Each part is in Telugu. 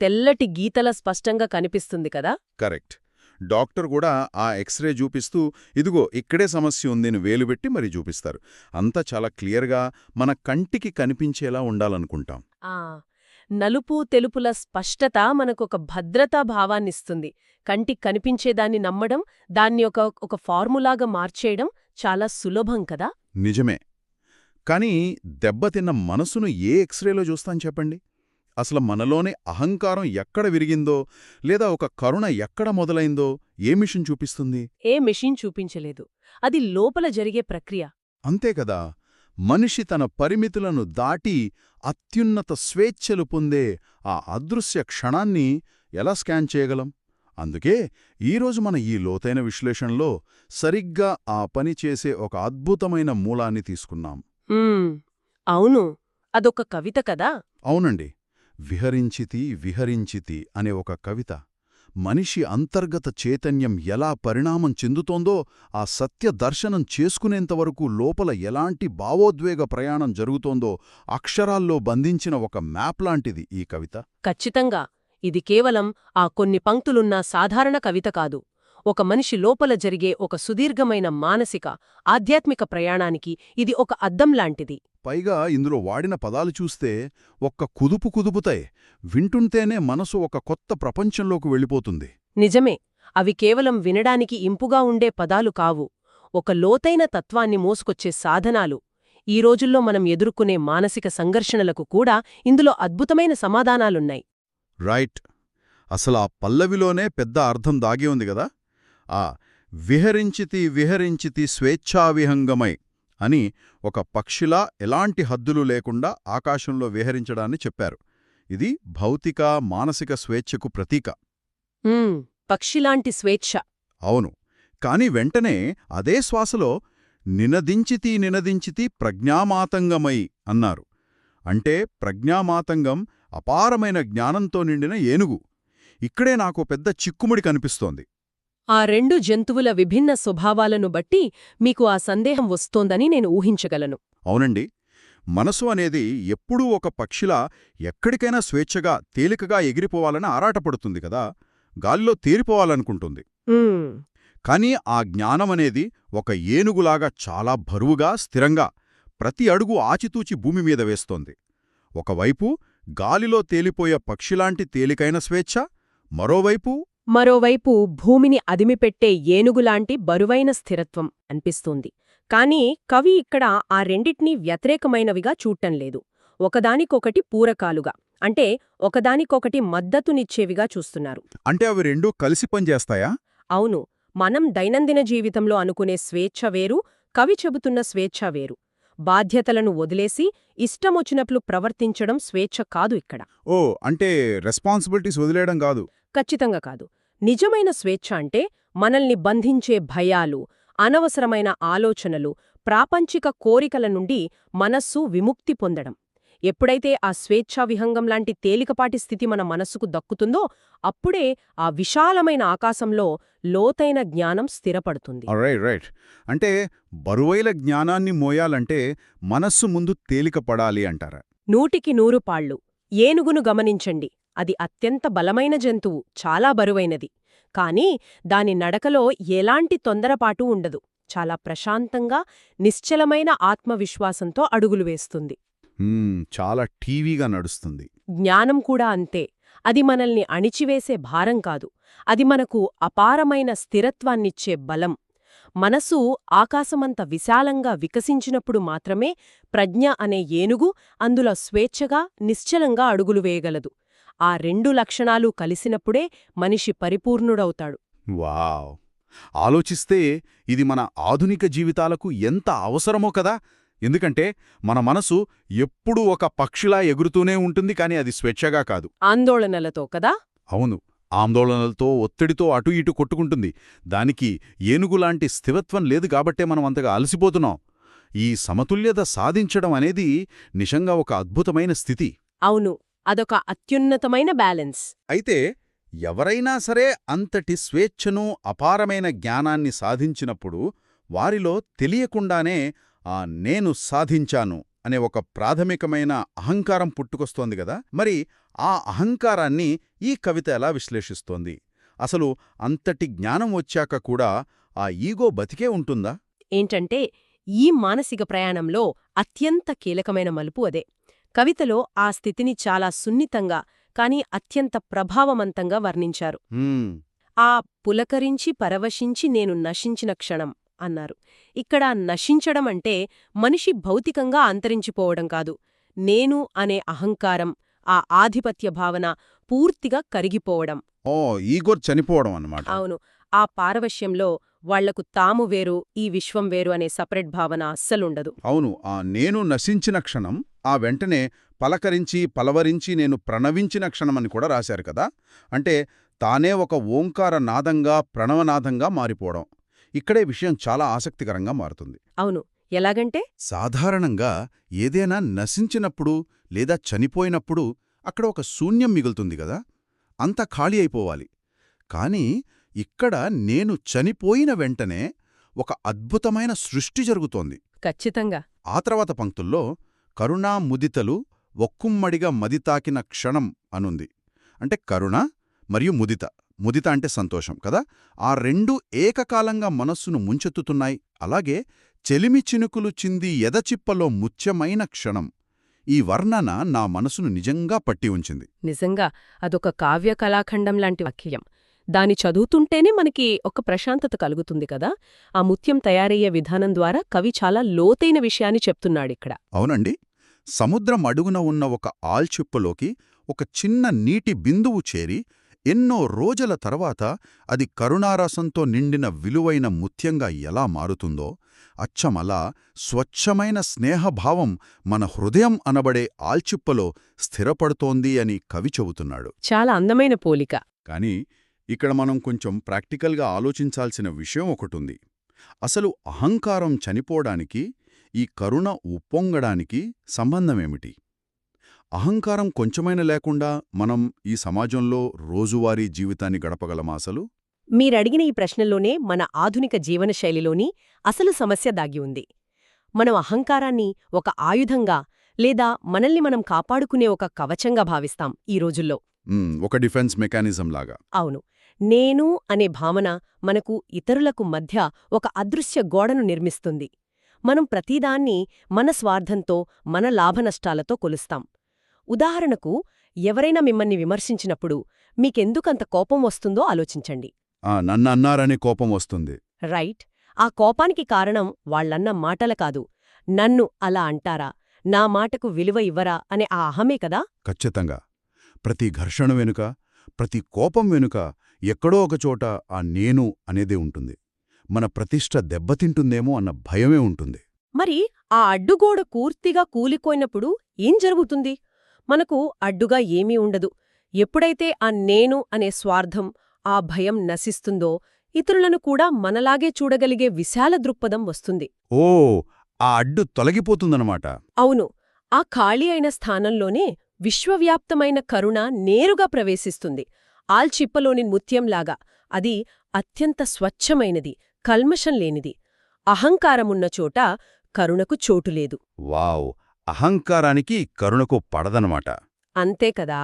తెల్లటి గీతల స్పష్టంగా కనిపిస్తుంది కదా. కరెక్ట్. డాక్టర్ కూడా ఆ ఎక్స్రే చూపిస్తూ ఇదిగో ఇక్కడే సమస్య ఉందని వేలుబెట్టి మరీ చూపిస్తారు. అంతా చాలా క్లియర్గా మన కంటికి కనిపించేలా ఉండాలనుకుంటాం. ఆ నలుపు తెలుపుల స్పష్టత మనకొక భద్రతా భావాన్నిస్తుంది. కంటికి కనిపించేదాన్ని నమ్మడం, దాన్ని ఒక ఫార్ములాగా మార్చేయడం చాలా సులభం కదా. నిజమే. కానీ దెబ్బతిన్న మనసును ఏ ఎక్స్రేలో చూస్తాం చెప్పండి? అసలు మనలోని అహంకారం ఎక్కడ విరిగిందో, లేదా ఒక కరుణ ఎక్కడ మొదలైందో ఏ మిషన్ చూపిస్తుంది? ఏ మెషిన్ చూపించలేదు. అది లోపల జరిగే ప్రక్రియ. అంతేకదా. మనిషి తన పరిమితులను దాటి అత్యున్నత స్వేచ్ఛలు పొందే ఆ అదృశ్య క్షణాన్ని ఎలా స్కాన్ చేయగలం? అందుకే ఈరోజు మన ఈ లోతైన విశ్లేషణలో సరిగ్గా ఆ పని చేసే ఒక అద్భుతమైన మూలాన్ని తీసుకున్నాం. అవును, అదొక కవిత కదా. అవునండి. విహరించితి విహరించితి అనే ఒక కవిత మనిషి అంతర్గత చైతన్యం ఎలా పరిణామం చెందుతోందో ఆ సత్య దర్శనం చేసుకునేంతవరకు లోపల ఎలాంటి భావోద్వేగ ప్రయాణం జరుగుతోందో అక్షరాల్లో బంధించిన ఒక మ్యాప్ లాంటిది ఈ కవిత. ఖచ్చితంగా ఇది కేవలం ఆ కొన్ని పంక్తులున్న సాధారణ కవిత కాదు. ఒక మనిషి లోపల జరిగే ఒక సుదీర్ఘమైన మానసిక, ఆధ్యాత్మిక ప్రయాణానికి ఇది ఒక అద్దం లాంటిది. పైగా ఇందులో వాడిన పదాలు చూస్తే ఒక్క కుదుపుతాయి. వింటుంటేనే మనసు ఒక కొత్త ప్రపంచంలోకి వెళ్ళిపోతుంది. నిజమే. అవి కేవలం వినడానికి ఇంపుగా ఉండే పదాలు కావు. ఒక లోతైన తత్వాన్ని మోసుకొచ్చే సాధనాలు. ఈ రోజుల్లో మనం ఎదుర్కొనే మానసిక సంఘర్షణలకు కూడా ఇందులో అద్భుతమైన సమాధానాలున్నాయి. రైట్. అసలు ఆ పల్లవిలోనే పెద్ద అర్థం దాగి ఉంది గదా. ఆ విహరించితి విహరించితి స్వేచ్ఛావిహంగమై అని ఒక పక్షిలా ఎలాంటి హద్దులు లేకుండా ఆకాశంలో విహరించడాన్ని చెప్పారు. ఇది భౌతిక, మానసిక స్వేచ్ఛకు ప్రతీక. పక్షిలాంటి స్వేచ్ఛ. అవును. కాని వెంటనే అదే శ్వాసలో నినదించితి నినదించితి ప్రజ్ఞామాతంగమై అన్నారు. అంటే ప్రజ్ఞామాతంగం అపారమైన జ్ఞానంతో నిండిన ఏనుగు. ఇక్కడే నాకు పెద్ద చిక్కుముడి కనిపిస్తోంది. ఆ రెండు జంతువుల విభిన్న స్వభావాలను బట్టి మీకు ఆ సందేహం వస్తోందని నేను ఊహించగలను. అవునండి. మనసు అనేది ఎప్పుడూ ఒక పక్షిలా ఎక్కడికైనా స్వేచ్ఛగా, తేలికగా ఎగిరిపోవాలని ఆరాటపడుతుంది కదా. గాలిలో తేలిపోవాలనుకుంటుంది. కాని ఆ జ్ఞానమనేది ఒక ఏనుగులాగా చాలా బరువుగా, స్థిరంగా ప్రతి అడుగు ఆచితూచి భూమిమీద వేస్తోంది. ఒకవైపు గాలిలో తేలిపోయే పక్షిలాంటి తేలికైన స్వేచ్ఛ, మరోవైపు భూమిని అదిమిపెట్టే ఏనుగులాంటి బరువైన స్థిరత్వం అనిపిస్తోంది. కానీ కవి ఇక్కడ ఆ రెండిటినీ వ్యతిరేకమైనవిగా చూడటంలేదు. ఒకదానికొకటి పూరకాలుగా, అంటే ఒకదానికొకటి మద్దతునిచ్చేవిగా చూస్తున్నారు. అంటే అవి రెండూ కలిసి పనిచేస్తాయా? అవును. మనం దైనందిన జీవితంలో అనుకునే స్వేచ్ఛ వేరు, కవి చెబుతున్న స్వేచ్ఛ వేరు. బాధ్యతలను వదిలేసి ఇష్టమొచ్చినట్లు ప్రవర్తించడం స్వేచ్ఛ కాదు ఇక్కడ. అంటే రెస్పాన్సిబిలిటీస్ వదిలేయడం కాదు. ఖచ్చితంగా కాదు. నిజమైన స్వేచ్ఛ అంటే మనల్ని బంధించే భయాలు, అనవసరమైన ఆలోచనలు, ప్రాపంచిక కోరికల నుండి మనస్సు విముక్తి పొందడం. ఎప్పుడైతే ఆ స్వేచ్ఛావిహంగంలాంటి తేలికపాటి స్థితి మన మనస్సుకు దక్కుతుందో అప్పుడే ఆ విశాలమైన ఆకాశంలో లోతైన జ్ఞానం స్థిరపడుతుంది. రైట్. అంటే బరువైన జ్ఞానాన్ని మోయాలంటే మనస్సు ముందు తేలికపడాలి అంటారా? 100కి 100 పాళ్ళు. ఏనుగును గమనించండి. అది అత్యంత బలమైన జంతువు, చాలా బరువైనది. కానీ దాని నడకలో ఎలాంటి తొందరపాటు ఉండదు. చాలా ప్రశాంతంగా, నిశ్చలమైన ఆత్మవిశ్వాసంతో అడుగులు వేస్తుంది. చాలా టీవీగా నడుస్తుంది. జ్ఞానం కూడా అంతే. అది మనల్ని అణిచివేసే భారం కాదు. అది మనకు అపారమైన స్థిరత్వాన్నిచ్చే బలం. మనసు ఆకాశమంత విశాలంగా వికసించినప్పుడు మాత్రమే ప్రజ్ఞ అనే ఏనుగు అందులో స్వేచ్ఛగా, నిశ్చలంగా అడుగులు వేయగలదు. ఆ రెండు లక్షణాలు కలిసినప్పుడే మనిషి పరిపూర్ణుడవుతాడు. వావ్! ఆలోచిస్తే ఇది మన ఆధునిక జీవితాలకు ఎంత అవసరమో కదా. ఎందుకంటే మన మనసు ఎప్పుడూ ఒక పక్షిలా ఎగురుతూనే ఉంటుంది, కానీ అది స్వేచ్ఛగా కాదు. ఆందోళనలతో కదా. అవును. ఆందోళనలతో, ఒత్తిడితో అటు ఇటు కొట్టుకుంటుంది. దానికి ఏనుగులాంటి స్థిరత్వం లేదు కాబట్టే మనం అంతగా అలసిపోతున్నాం. ఈ సమతుల్యత సాధించడం అనేది నిజంగా ఒక అద్భుతమైన స్థితి. అవును, అదొక అత్యున్నతమైన బ్యాలెన్స్. అయితే ఎవరైనా సరే అంతటి స్వేచ్ఛను, అపారమైన జ్ఞానాన్ని సాధించినప్పుడు వారిలో తెలియకుండానే నేను సాధించాను అనే ఒక ప్రాథమికమైన అహంకారం పుట్టుకొస్తోంది గదా. మరి ఆ అహంకారాన్ని ఈ కవిత ఎలా విశ్లేషిస్తోంది? అసలు అంతటి జ్ఞానం వచ్చాక కూడా ఆ ఈగో బతికే ఉంటుందా? ఏంటంటే ఈ మానసిక ప్రయాణంలో అత్యంత కీలకమైన మలుపు అదే. కవితలో ఆ స్థితిని చాలా సున్నితంగా కాని అత్యంత ప్రభావవంతంగా వర్ణించారు. హ్మ్. ఆ పులకరించి పరవశించి నేను నశించిన క్షణం అన్నారు. ఇక్కడ నశించడం అంటే మనిషి భౌతికంగా అంతరించిపోవడం కాదు. నేను అనే అహంకారం, ఆ ఆధిపత్య భావన పూర్తిగా కరిగిపోవడం. ఓ, ఈగో చనిపోవడం అన్నమాట. అవును. ఆ పారవశ్యంలో వాళ్లకు తాము వేరు, ఈ విశ్వం వేరు అనే సపరేట్ భావన అస్సలుండదు. అవును. ఆ నేను నశించిన క్షణం, ఆ వెంటనే పలకరించి పలవరించి నేను ప్రణవించిన క్షణమని కూడా రాశారు కదా. అంటే తానే ఒక ఓంకార నాదంగా ప్రణవనాదంగా మారిపోవడం. ఇక్కడే విషయం చాలా ఆసక్తికరంగా మారుతుంది. అవును. ఎలాగంటే సాధారణంగా ఏదైనా నశించినప్పుడు లేదా చనిపోయినప్పుడు అక్కడ ఒక శూన్యం మిగులుతుంది గదా, అంతా ఖాళీ అయిపోవాలి. కాని ఇక్కడ నేను చనిపోయిన వెంటనే ఒక అద్భుతమైన సృష్టి జరుగుతోంది. ఖచ్చితంగా. ఆ తర్వాత పంక్తుల్లో కరుణా ముదితలు ఒక్కుమ్మడిగా మదితాకిన క్షణం అనుంది. అంటే కరుణ మరియు ముదిత. ముదిత అంటే సంతోషం కదా. ఆ రెండూ ఏకకాలంగా మనస్సును ముంచెత్తుతున్నాయి. అలాగే చెలిమి చినుకులు చింది ఎదచిప్పలో ముత్యమైన క్షణం. ఈ వర్ణన నా మనసును నిజంగా పట్టి ఉంచింది. నిజంగా అదొక కావ్య కళాఖండం లాంటి వాక్యం. దాని చదువుతుంటేనే మనకి ఒక ప్రశాంతత కలుగుతుంది కదా. ఆ ముత్యం తయారయ్యే విధానం ద్వారా కవి చాలా లోతైన విషయాన్ని చెప్తున్నాడిక్కడ. అవునండి. సముద్రం అడుగున ఉన్న ఒక ఆల్చిప్పలోకి ఒక చిన్న నీటి బిందువు చేరి ఎన్నో రోజుల తర్వాత అది కరుణారసంతో నిండిన విలువైన ముత్యంగా ఎలా మారుతుందో, అచ్చమలా స్వచ్ఛమైన స్నేహభావం మన హృదయం అనబడే ఆల్చిప్పలో స్థిరపడుతోంది అని కవి చెబుతున్నాడు. చాలా అందమైన పోలిక. కాని ఇక్కడ మనం కొంచెం ప్రాక్టికల్గా ఆలోచించాల్సిన విషయం ఒకటుంది. అసలు అహంకారం చనిపోవడానికి, ఈ కరుణ ఉప్పొంగడానికి సంబంధమేమిటి? అహంకారం కొంచెమైనా లేకుండా మనం ఈ సమాజంలో రోజువారీ జీవితాన్ని గడపగలమా అసలు? మీరడిగిన ఈ ప్రశ్నల్లోనే మన ఆధునిక జీవనశైలిలోని అసలు సమస్య దాగి ఉంది. మనం అహంకారాన్ని ఒక ఆయుధంగా లేదా మనల్ని మనం కాపాడుకునే ఒక కవచంగా భావిస్తాం ఈ రోజుల్లో. ఒక డిఫెన్స్ మెకానిజం లాగా. అవును. నేను అనే భావన మనకు ఇతరులకు మధ్య ఒక అదృశ్య గోడను నిర్మిస్తుంది. మనం ప్రతిదాన్ని మన స్వార్థంతో, మన లాభనష్టాలతో కొలుస్తాం. ఉదాహరణకు, ఎవరైనా మిమ్మల్ని విమర్శించినప్పుడు మీకెందుకంత కోపం వస్తుందో ఆలోచించండి. నన్నన్నారనే కోపం వస్తుంది. రైట్. ఆ కోపానికి కారణం వాళ్లన్న మాటల కాదు, నన్ను అలా అంటారా, నా మాటకు విలువ ఇవ్వరా అనే ఆ అహమే కదా. ఖచ్చితంగా. ప్రతి ఘర్షణ వెనుక, ప్రతి కోపం వెనుక ఎక్కడో ఒకచోట ఆ నేను అనేదే ఉంటుంది. మన ప్రతిష్ఠ దెబ్బతింటుందేమో అన్న భయమే ఉంటుంది. మరి ఆ అడ్డుగోడ పూర్తిగా కూలిపోయినప్పుడు ఏం జరుగుతుంది? మనకు అడ్డుగా ఏమీ ఉండదు. ఎప్పుడైతే ఆ నేను అనే స్వార్థం, ఆ భయం నశిస్తుందో, ఇతరులను కూడా మనలాగే చూడగలిగే విశాల దృక్పథం వస్తుంది. ఓ, ఆ అడ్డు తొలగిపోతుందన్నమాట. అవును. ఆ ఖాళీ అయిన స్థానంలోనే విశ్వవ్యాప్తమైన కరుణ నేరుగా ప్రవేశిస్తుంది. ఆల్చిప్పలోని ముత్యంలాగా. అది అత్యంత స్వచ్ఛమైనది, కల్మషం లేనిది. అహంకారమున్న చోట కరుణకు చోటులేదు. వావ్! అహంకారానికి కరుణకు పడదనమాట. అంతే కదా.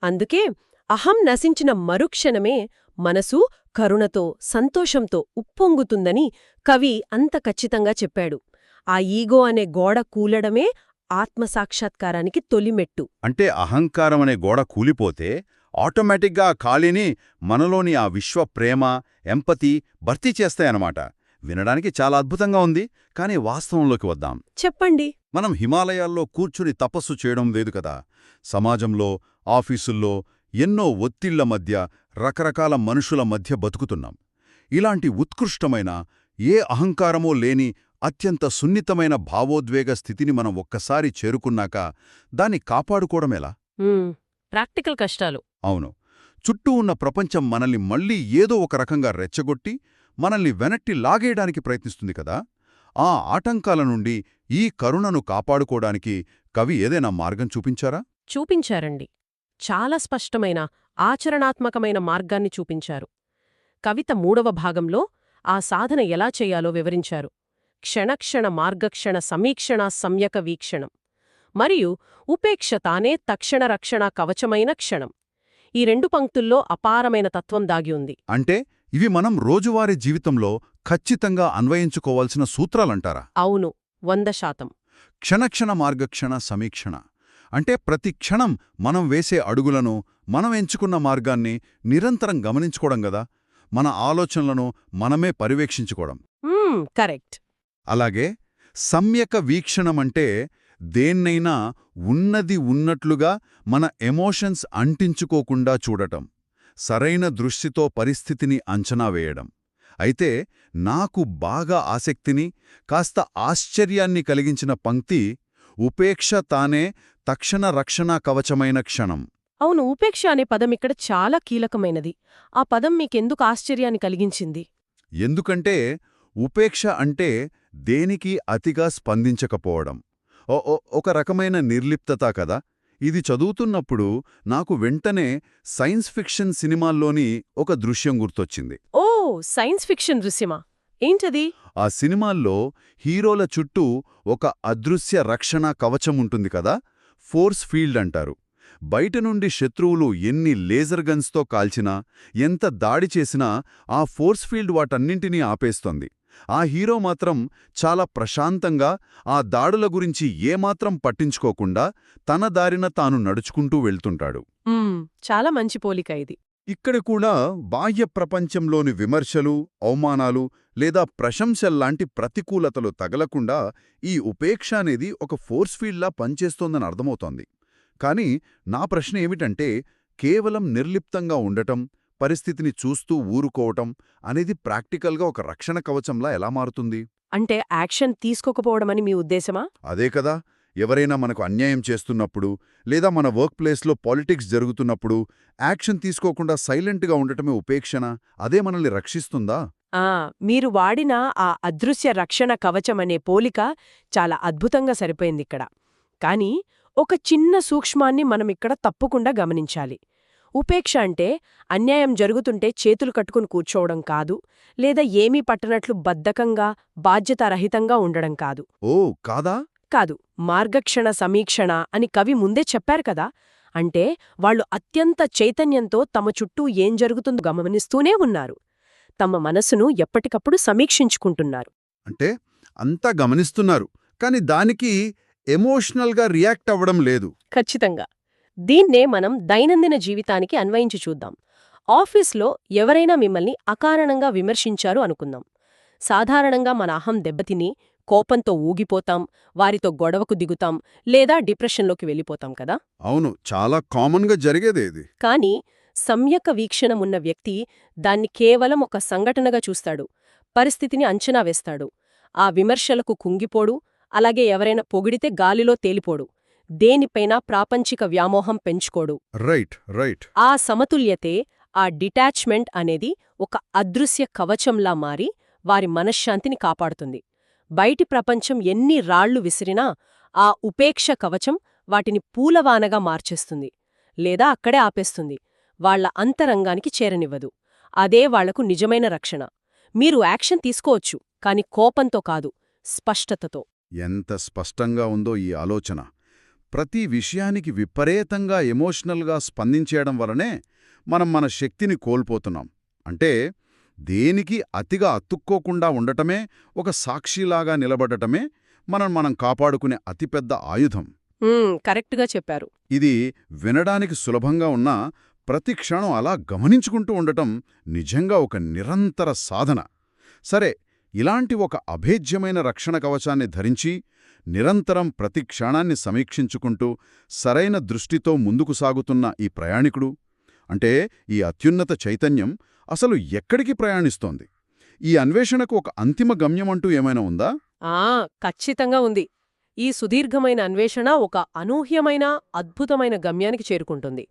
అందుకే అహం నశించిన మరుక్షణమే మనసు కరుణతో, సంతోషంతో ఉప్పొంగుతుందని కవి అంత ఖచ్చితంగా చెప్పాడు. ఆ ఈగో అనే గోడ కూలడమే ఆత్మసాక్షాత్కారానికి తొలిమెట్టు. అంటే అహంకారం అనే గోడ కూలిపోతే ఆటోమేటిక్గా ఆ ఖాళీని మనలోని ఆ విశ్వ ప్రేమ, ఎంపతి భర్తీ చేస్తాయన్నమాట. వినడానికి చాలా అద్భుతంగా ఉంది. కానీ వాస్తవంలోకి వద్దాం. చెప్పండి. మనం హిమాలయాల్లో కూర్చుని తపస్సు చేయడం లేదు కదా. సమాజంలో, ఆఫీసుల్లో ఎన్నో ఒత్తిళ్ల మధ్య, రకరకాల మనుషుల మధ్య బతుకుతున్నాం. ఇలాంటి ఉత్కృష్టమైన, ఏ అహంకారమో లేని అత్యంత సున్నితమైన భావోద్వేగ స్థితిని మనం ఒక్కసారి చేరుకున్నాక దాన్ని కాపాడుకోవడమెలా? ప్రాక్టికల్ కష్టాలు. అవును. చుట్టూ ఉన్న ప్రపంచం మనల్ని మళ్లీ ఏదో ఒక రకంగా రెచ్చగొట్టి మనల్ని వెనట్టి లాగేయడానికి ప్రయత్నిస్తుంది కదా. ఆ ఆటంకాల నుండి ఈ కరుణను కాపాడుకోవడానికి కవి ఏదైనా మార్గం చూపించారా? చూపించారండి. చాలా స్పష్టమైన, ఆచరణాత్మకమైన మార్గాన్ని చూపించారు. కవిత 3వ భాగంలో ఆ సాధన ఎలా చేయాలో వివరించారు. క్షణక్షణ మార్గక్షణ సమీక్షణ సమ్యక వీక్షణం. మరియు ఉపేక్ష తానే తక్షణ రక్షణ కవచమైన క్షణం. ఈ 2 పంక్తుల్లో అపారమైన తత్వం దాగి ఉంది. అంటే ఇవి మనం రోజువారీ జీవితంలో ఖచ్చితంగా అన్వయించుకోవాల్సిన సూత్రాలంటారా? అవును, 100%. క్షణక్షణ మార్గక్షణ సమీక్షణ అంటే ప్రతి క్షణం మనం వేసే అడుగులను, మనం ఎంచుకున్న మార్గాన్ని నిరంతరం గమనించుకోవడం గదా, మన ఆలోచనలను మనమే పర్యవేక్షించుకోవడం. కరెక్ట్. అలాగే సమ్యక వీక్షణమంటే దేన్నైనా ఉన్నది ఉన్నట్లుగా మన ఎమోషన్స్ అంటించుకోకుండా చూడటం, సరైన దృష్టితో పరిస్థితిని అంచనా వేయడం. అయితే నాకు బాగా ఆసక్తిని, కాస్త ఆశ్చర్యాన్ని కలిగించిన పంక్తి ఉపేక్ష తానే తక్షణ రక్షణా కవచమైన క్షణం. అవును, ఉపేక్ష అనే పదం ఇక్కడ చాలా కీలకమైనది. ఆ పదం మీకెందుకు ఆశ్చర్యాన్ని కలిగించింది? ఎందుకంటే ఉపేక్ష అంటే దేనికి అతిగా స్పందించకపోవడం, ఒక రకమైన నిర్లిప్తత కదా. ఇది చదువుతున్నప్పుడు నాకు వెంటనే సైన్స్ ఫిక్షన్ సినిమాల్లోని ఒక దృశ్యం గుర్తొచ్చింది. ఓ, సైన్స్ ఫిక్షన్ దృశ్యమా? ఏంటది? ఆ సినిమాల్లో హీరోల చుట్టూ ఒక అదృశ్య రక్షణ కవచం ఉంటుంది కదా, ఫోర్స్ ఫీల్డ్ అంటారు. బయట నుండి శత్రువులు ఎన్ని లేజర్ గన్స్తో కాల్చినా, ఎంత దాడి చేసినా ఆ ఫోర్స్ ఫీల్డ్ వాటన్నింటినీ ఆపేస్తోంది. ఆ హీరో మాత్రం చాలా ప్రశాంతంగా ఆ దాడుల గురించి ఏమాత్రం పట్టించుకోకుండా తన దారిన తాను నడుచుకుంటూ వెళ్తుంటాడు. చాలా మంచి పోలిక ఇది. ఇక్కడ కూడా బాహ్య ప్రపంచంలోని విమర్శలు, అవమానాలు లేదా ప్రశంసల్లాంటి ప్రతికూలతలు తగలకుండా ఈ ఉపేక్ష అనేది ఒక ఫోర్స్ ఫీల్డ్లా పనిచేస్తోందని అర్థమవుతోంది. కానీ నా ప్రశ్న ఏమిటంటే, కేవలం నిర్లిప్తంగా ఉండటం, పరిస్థితిని చూస్తూ ఊరుకోవటం అనేది ప్రాక్టికల్గా ఒక రక్షణ కవచంలా ఎలా మారుతుంది? అంటే యాక్షన్ తీసుకోకపోవడమని మీ ఉద్దేశమా? అదే కదా. ఎవరైనా మనకు అన్యాయం చేస్తున్నప్పుడు, లేదా మన వర్క్ ప్లేస్లో పాలిటిక్స్ జరుగుతున్నప్పుడు యాక్షన్ తీసుకోకుండా సైలెంట్గా ఉండటమే ఉపేక్షణ? అదే మనల్ని రక్షిస్తుందా? మీరు వాడిన ఆ అదృశ్య రక్షణ కవచమనే పోలిక చాలా అద్భుతంగా సరిపోయిందిక్కడ. కానీ ఒక చిన్న సూక్ష్మాన్ని మనమిక్కడ తప్పకుండా గమనించాలి. ఉపేక్ష అంటే అన్యాయం జరుగుతుంటే చేతులు కట్టుకుని కూర్చోవడం కాదు, లేదా ఏమీ పట్టనట్లు బద్ధకంగా, బాధ్యతారహితంగా ఉండడం కాదు. ఓ కాదా? కాదు, మార్గక్షణ సమీక్షణ అని కవి ముందే చెప్పారు కదా. అంటే వాళ్ళు అత్యంత చైతన్యంతో తమ చుట్టూ ఏం జరుగుతుందో గమనిస్తూనే ఉన్నారు. తమ మనసును ఎప్పటికప్పుడు సమీక్షించుకుంటున్నారు. అంటే అంతా గమనిస్తున్నారు, కాని దానికి ఎమోషనల్గా రియాక్ట్ అవ్వడం లేదు. ఖచ్చితంగా. దీన్నే మనం దైనందిన జీవితానికి అన్వయించి చూద్దాం. ఆఫీస్లో ఎవరైనా మిమ్మల్ని అకారణంగా విమర్శించారు అనుకుందాం. సాధారణంగా మన అహం దెబ్బతిని కోపంతో ఊగిపోతాం, వారితో గొడవకు దిగుతాం, లేదా డిప్రెషన్లోకి వెళ్ళిపోతాం కదా. అవును, చాలా కామన్గా జరిగేదేది. కానీ సమ్యక వీక్షణమున్న వ్యక్తి దాన్ని కేవలం ఒక సంఘటనగా చూస్తాడు, పరిస్థితిని అంచనా వేస్తాడు. ఆ విమర్శలకు కుంగిపోడు, అలాగే ఎవరైనా పొగిడితే గాలిలో తేలిపోడు, దేనిపైనా ప్రాపంచిక వ్యామోహం పెంచుకోడు. రైట్. ఆ సమతుల్యతే, ఆ డిటాచ్మెంట్ అనేది ఒక అదృశ్య కవచంలా మారి వారి మనశ్శాంతిని కాపాడుతుంది. బయటి ప్రపంచం ఎన్ని రాళ్లు విసిరినా ఆ ఉపేక్ష కవచం వాటిని పూలవానగా మార్చేస్తుంది, లేదా అక్కడే ఆపేస్తుంది, వాళ్ల అంతరంగానికి చేరనివ్వదు. అదే వాళ్లకు నిజమైన రక్షణ. మీరు యాక్షన్ తీసుకోవచ్చు, కాని కోపంతో కాదు, స్పష్టతతో. ఎంత స్పష్టంగా ఉందో ఈ ఆలోచన. ప్రతి విషయానికి విపరీతంగా ఎమోషనల్గా స్పందించేయడం వలనే మనం మన శక్తిని కోల్పోతున్నాం. అంటే దేనికి అతిగా అతుక్కోకుండా ఉండటమే, ఒక సాక్షిలాగా నిలబడటమే మనం కాపాడుకునే అతిపెద్ద ఆయుధం. కరెక్టుగా చెప్పారు. ఇది వినడానికి సులభంగా ఉన్నా ప్రతి క్షణం అలా గమనించుకుంటూ ఉండటం నిజంగా ఒక నిరంతర సాధన. సరే, ఇలాంటి ఒక అభేద్యమైన రక్షణ కవచాన్ని ధరించి నిరంతరం ప్రతి క్షణాన్ని సమీక్షించుకుంటూ సరైన దృష్టితో ముందుకు సాగుతున్న ఈ ప్రయాణికుడు, అంటే ఈ అత్యున్నత చైతన్యం అసలు ఎక్కడికి ప్రయాణిస్తోంది? ఈ అన్వేషణకు ఒక అంతిమ గమ్యమంటూ ఏమైనా ఉందా? ఖచ్చితంగా ఉంది. ఈ సుదీర్ఘమైన అన్వేషణ ఒక అనూహ్యమైన, అద్భుతమైన గమ్యానికి చేరుకుంటుంది.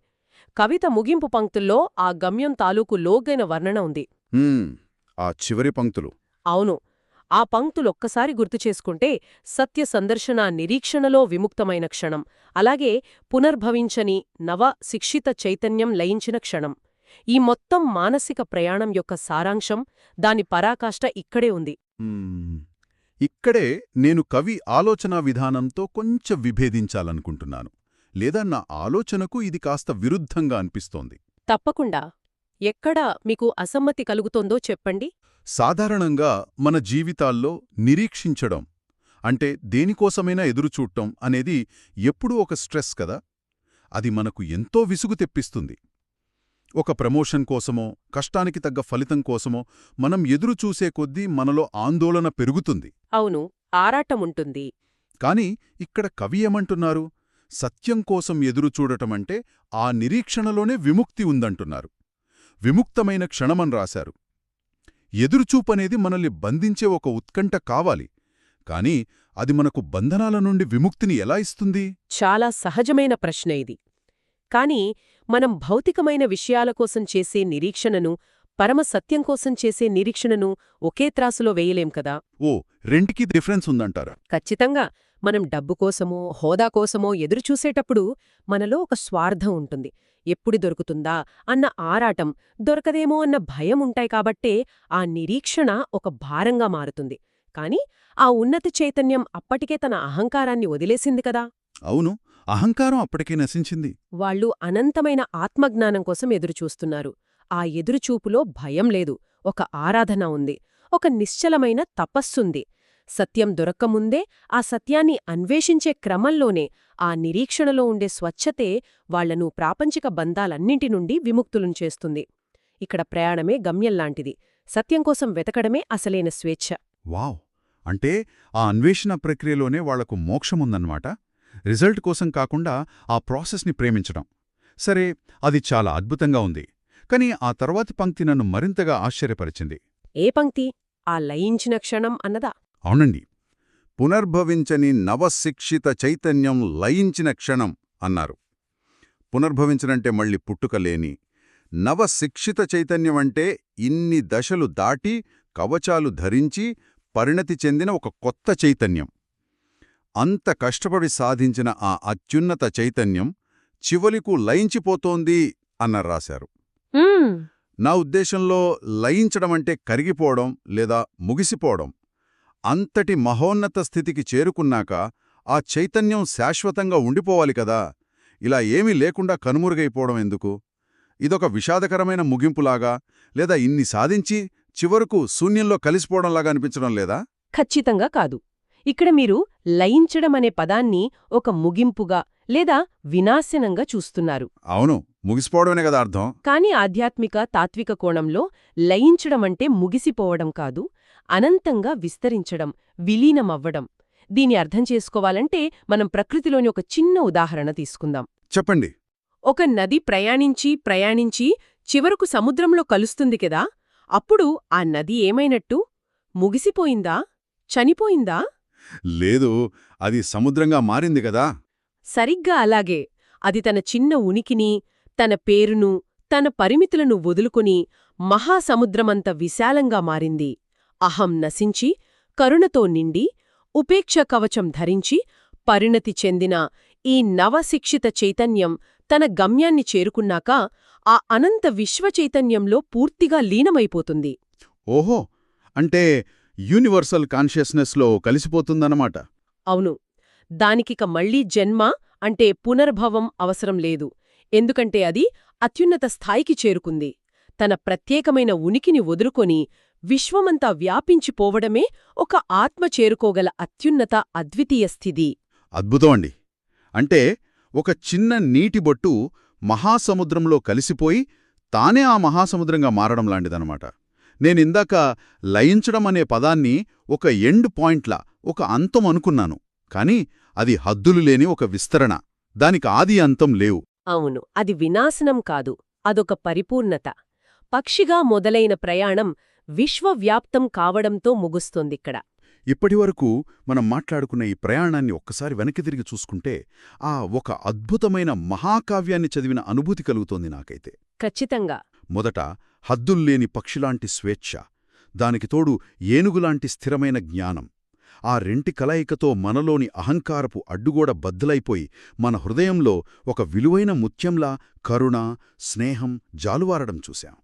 కవిత ముగింపు పంక్తుల్లో ఆ గమ్యం తాలూకు లోగైన వర్ణన ఉంది. ఆ చివరి పంక్తులు. అవును, ఆ పంక్తులొక్కసారి గుర్తుచేసుకుంటే సత్య సందర్శన నిరీక్షణలో విముక్తమైన క్షణం, అలాగే పునర్భవించని నవ శిక్షిత చైతన్యం లయించిన క్షణం. ఈ మొత్తం మానసిక ప్రయాణం యొక్క సారాంశం, దాని పరాకాష్ట ఇక్కడే ఉంది. ఇక్కడే నేను కవి ఆలోచనా విధానంతో కొంచెం విభేదించాలనుకుంటున్నాను. లేదా నా ఆలోచనకు ఇది కాస్త విరుద్ధంగా అనిపిస్తోంది. తప్పకుండా. ఎక్కడ మీకు అసమ్మతి కలుగుతోందో చెప్పండి. సాధారణంగా మన జీవితాల్లో నిరీక్షించడం అంటే దేనికోసమైనా ఎదురుచూడటం అనేది ఎప్పుడూ ఒక స్ట్రెస్ కదా. అది మనకు ఎంతో విసుగు తెప్పిస్తుంది. ఒక ప్రమోషన్ కోసమో కష్టానికి తగ్గ ఫలితం కోసమో మనం ఎదురుచూసే కొద్దీ మనలో ఆందోళన పెరుగుతుంది. అవును, ఆరాటముంటుంది. కాని ఇక్కడ కవి ఏమంటున్నారు? సత్యం కోసం ఎదురుచూడటమంటే ఆ నిరీక్షణలోనే విముక్తి ఉందంటున్నారు. విముక్తమైన క్షణమని రాశారు. ఎదురుచూపనేది మనల్ని బంధించే ఒక ఉత్కంఠ కావాలి. కాని అది మనకు బంధనాల నుండి విముక్తిని ఎలా ఇస్తుంది? చాలా సహజమైన ప్రశ్న ఇది. కాని మనం భౌతికమైన విషయాల కోసం చేసే నిరీక్షణను, పరమ సత్యం కోసం చేసే నిరీక్షణను ఒకే త్రాసులో వేయలేం కదా. ఓ, రెంటికి డిఫరెన్స్ ఉందంటారా? ఖచ్చితంగా. మనం డబ్బు కోసమో హోదా కోసమో ఎదురుచూసేటప్పుడు మనలో ఒక స్వార్థం ఉంటుంది. ఎప్పుడు దొరుకుతుందా అన్న ఆరాటం, దొరకదేమో అన్న భయం ఉంటాయి కాబట్టే ఆ నిరీక్షణ ఒక భారంగా మారుతుంది. కాని ఆ ఉన్నత చైతన్యం అప్పటికే తన అహంకారాన్ని వదిలేసింది కదా. అవును, అహంకారం అప్పటికే నశించింది. వాళ్ళు అనంతమైన ఆత్మజ్ఞానం కోసం ఎదురుచూస్తున్నారు. ఆ ఎదురుచూపులో భయం లేదు, ఒక ఆరాధన ఉంది, ఒక నిశ్చలమైన తపస్సుంది. సత్యం దొరక్కముందే ఆ సత్యాన్ని అన్వేషించే క్రమంలోనే ఆ నిరీక్షణలో ఉండే స్వచ్ఛతే వాళ్లను ప్రాపంచిక బంధాలన్నింటి నుండి విముక్తులను చేస్తుంది. ఇక్కడ ప్రయాణమే గమ్యంలాంటిది. సత్యం కోసం వెతకడమే అసలైన స్వేచ్ఛ. వావ్! అంటే ఆ అన్వేషణ ప్రక్రియలోనే వాళ్లకు మోక్షముందన్నమాట. రిజల్ట్ కోసం కాకుండా ఆ ప్రాసెస్ని ప్రేమించడం. సరే, అది చాలా అద్భుతంగా ఉంది. కాని ఆ తర్వాతి పంక్తి నన్ను మరింతగా ఆశ్చర్యపరిచింది. ఏ పంక్తి? ఆ లయించిన క్షణం అన్నదా? అవునండి. పునర్భవించని నవశిక్షిత చైతన్యం లయించిన క్షణం అన్నారు. పునర్భవించనంటే మళ్ళీ పుట్టుకలేని నవశిక్షిత చైతన్యమంటే ఇన్ని దశలు దాటి కవచాలు ధరించి పరిణతి చెందిన ఒక కొత్త చైతన్యం. అంత కష్టపడి సాధించిన ఆ అత్యున్నత చైతన్యం చివలికు లయించిపోతోంది అన్నారు రాశారు. నా ఉద్దేశంలో లయించడమంటే కరిగిపోవడం లేదా ముగిసిపోవడం. అంతటి మహోన్నత స్థితికి చేరుకున్నాక ఆ చైతన్యం శాశ్వతంగా ఉండిపోవాలి కదా. ఇలా ఏమీ లేకుండా కనుమరుగైపోవడం ఎందుకు? ఇదొక విషాదకరమైన ముగింపులాగా, లేదా ఇన్ని సాధించి చివరకు శూన్యంలో కలిసిపోవడంలాగా అనిపించడం లేదా? ఖచ్చితంగా కాదు. ఇక్కడ మీరు లయించడమనే పదాన్ని ఒక ముగింపుగా లేదా వినాశనంగా చూస్తున్నారు. అవును, ముగిసిపోవడమే కదా అర్థం. కాని ఆధ్యాత్మిక తాత్విక కోణంలో లయించడమంటే ముగిసిపోవడం కాదు, అనంతంగా విస్తరించడం, విలీనమవ్వడం. దీని అర్థం చేసుకోవాలంటే మనం ప్రకృతిలోని ఒక చిన్న ఉదాహరణ తీసుకుందాం. చెప్పండి. ఒక నది ప్రయాణించి చివరకు సముద్రంలో కలుస్తుంది కదా. అప్పుడు ఆ నది ఏమైనట్టు? ముగిసిపోయిందా? చనిపోయిందా? లేదు, అది సముద్రంగా మారింది కదా. సరిగ్గా అలాగే అది తన చిన్న ఉనికిని, తన పేరును, తన పరిమితులను వదులుకుని మహాసముద్రమంత విశాలంగా మారింది. అహం నశించి, కరుణతో నిండి, ఉపేక్ష కవచం ధరించి, పరిణతి చెందిన ఈ నవశిక్షిత చైతన్యం తన గమ్యాన్ని చేరుకున్నాక ఆ అనంత విశ్వచైతన్యంలో పూర్తిగా లీనమైపోతుంది. ఓహో, అంటే యూనివర్సల్ కాన్షియస్నెస్లో కలిసిపోతుందన్నమాట. అవును. దానికిక మళ్లీ జన్మ అంటే పునర్భవం అవసరం లేదు. ఎందుకంటే అది అత్యున్నత స్థాయికి చేరుకుంది. తన ప్రత్యేకమైన ఉనికిని వదులుకొని విశ్వమంతా వ్యాపించిపోవడమే ఒక ఆత్మ చేరుకోగల అత్యున్నత అద్వితీయ స్థితి. అద్భుతం అండి. అంటే ఒక చిన్న నీటి బొట్టు మహాసముద్రంలో కలిసిపోయి తానే ఆ మహాసముద్రంగా మారడం లాంటిదనమాట. నేనిందాక లయించడం అనే పదాన్ని ఒక ఎండ్ పాయింట్లా, ఒక అంతం అనుకున్నాను. కాని అది హద్దులు లేని ఒక విస్తరణ. దానికి ఆది అంతం లేవు. అవును, అది వినాశనం కాదు, అదొక పరిపూర్ణత. పక్షిగా మొదలైన ప్రయాణం విశ్వవ్యాప్తం కావడంతో ముగుస్తోందిక్కడ. ఇప్పటివరకు మనం మాట్లాడుకున్న ఈ ప్రయాణాన్ని ఒక్కసారి వెనక్కి తిరిగి చూసుకుంటే ఆ ఒక అద్భుతమైన మహాకావ్యాన్ని చదివిన అనుభూతి కలుగుతోంది నాకైతే. ఖచ్చితంగా. మొదట హద్దుల్లేని పక్షిలాంటి స్వేచ్ఛ, దానికి తోడు ఏనుగులాంటి స్థిరమైన జ్ఞానం. ఆ రెంటి కలయికతో మనలోని అహంకారపు అడ్డుగోడ బద్దలైపోయి మన హృదయంలో ఒక విలువైన ముత్యంలా కరుణ, స్నేహం జాలువారడం చూశాం.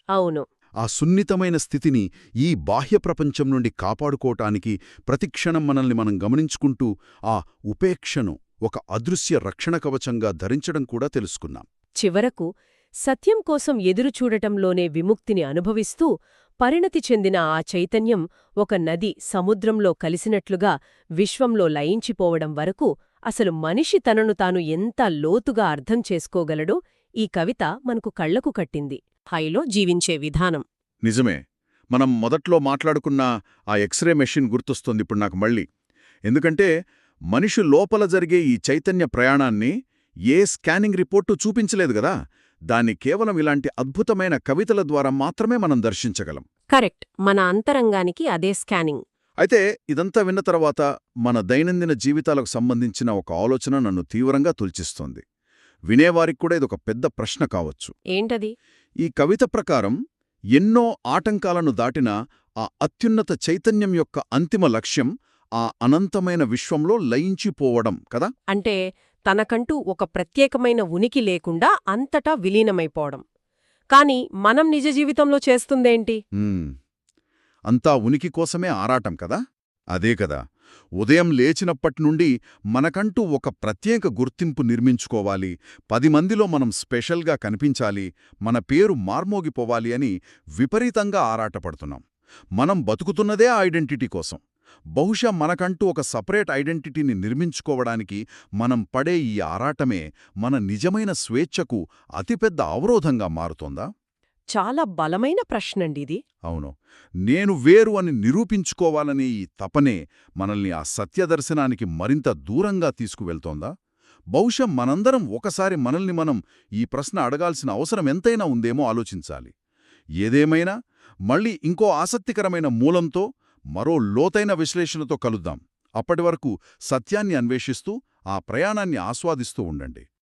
అవును. ఆ సున్నితమైన స్థితిని ఈ బాహ్య ప్రపంచం నుండి కాపాడుకోవటానికి ప్రతిక్షణం మనల్ని మనం గమనించుకుంటూ ఆ ఉపేక్షను ఒక అదృశ్య రక్షణ కవచంగా ధరించడం కూడా తెలుసుకున్నాం. చివరకు సత్యం కోసం ఎదురుచూడటంలోనే విముక్తిని అనుభవిస్తూ పరిణతి చెందిన ఆ చైతన్యం ఒక నది సముద్రంలో కలిసినట్లుగా విశ్వంలో లయించిపోవడం వరకు అసలు మనిషి తనను తాను ఎంత లోతుగా అర్థం చేసుకోగలడో ఈ కవిత మనకు కళ్లకు కట్టింది. హాయిలో జీవించే విధానం. నిజమే. మనం మొదట్లో మాట్లాడుకున్న ఆ ఎక్స్రే మెషిన్ గుర్తొస్తోంది ఇప్పుడు నాకు మళ్ళీ. ఎందుకంటే మనిషి లోపల జరిగే ఈ చైతన్య ప్రయాణాన్ని ఏ స్కానింగ్ రిపోర్టు చూపించలేదు గదా. దాన్ని కేవలం ఇలాంటి అద్భుతమైన కవితల ద్వారా మాత్రమే మనం దర్శించగలం. కరెక్ట్. మన అంతరంగానికి అదే స్కానింగ్. అయితే ఇదంతా విన్న తర్వాత మన దైనందిన జీవితాలకు సంబంధించిన ఒక ఆలోచన నన్ను తీవ్రంగా తుల్చిస్తోంది. వినేవారికి కూడా ఇదొక పెద్ద ప్రశ్న కావచ్చు. ఏంటది? ఈ కవిత ప్రకారం ఎన్నో ఆటంకాలను దాటిన ఆ అత్యున్నత చైతన్యం యొక్క అంతిమ లక్ష్యం ఆ అనంతమైన విశ్వంలో లయించిపోవడం కదా. అంటే తనకంటూ ఒక ప్రత్యేకమైన ఉనికి లేకుండా అంతటా విలీనమైపోవడం. కాని మనం నిజ జీవితంలో చేస్తుందేంటి? అంతా ఉనికి కోసమే ఆరాటం కదా. అదే కదా, ఉదయం లేచినప్పట్నుండి మనకంటూ ఒక ప్రత్యేక గుర్తింపు నిర్మించుకోవాలి, 10 మందిలో మనం స్పెషల్గా కనిపించాలి, మన పేరు మార్మోగిపోవాలి అని విపరీతంగా ఆరాటపడుతున్నాం. మనం బతుకుతున్నదే ఆ ఐడెంటిటీ కోసం. బహుశా మనకంటూ ఒక సపరేట్ ఐడెంటిటీని నిర్మించుకోవడానికి మనం పడే ఈ ఆరాటమే మన నిజమైన స్వేచ్ఛకు అతిపెద్ద అవరోధంగా మారుతోందా? చాలా బలమైన ప్రశ్నండి ఇది. అవును. నేను వేరు అని నిరూపించుకోవాలనే ఈ తపనే మనల్ని ఆ సత్యదర్శనానికి మరింత దూరంగా తీసుకువెళ్తోందా? బహుశా మనందరం ఒకసారి మనల్ని మనం ఈ ప్రశ్న అడగాల్సిన అవసరం ఎంతైనా ఉందేమో ఆలోచించాలి. ఏదేమైనా మళ్ళీ ఇంకో ఆసక్తికరమైన మూలంతో, మరో లోతైన విశ్లేషణతో కలుద్దాం. అప్పటివరకు సత్యాన్ని అన్వేషిస్తూ ఆ ప్రయాణాన్ని ఆస్వాదిస్తూ ఉండండి.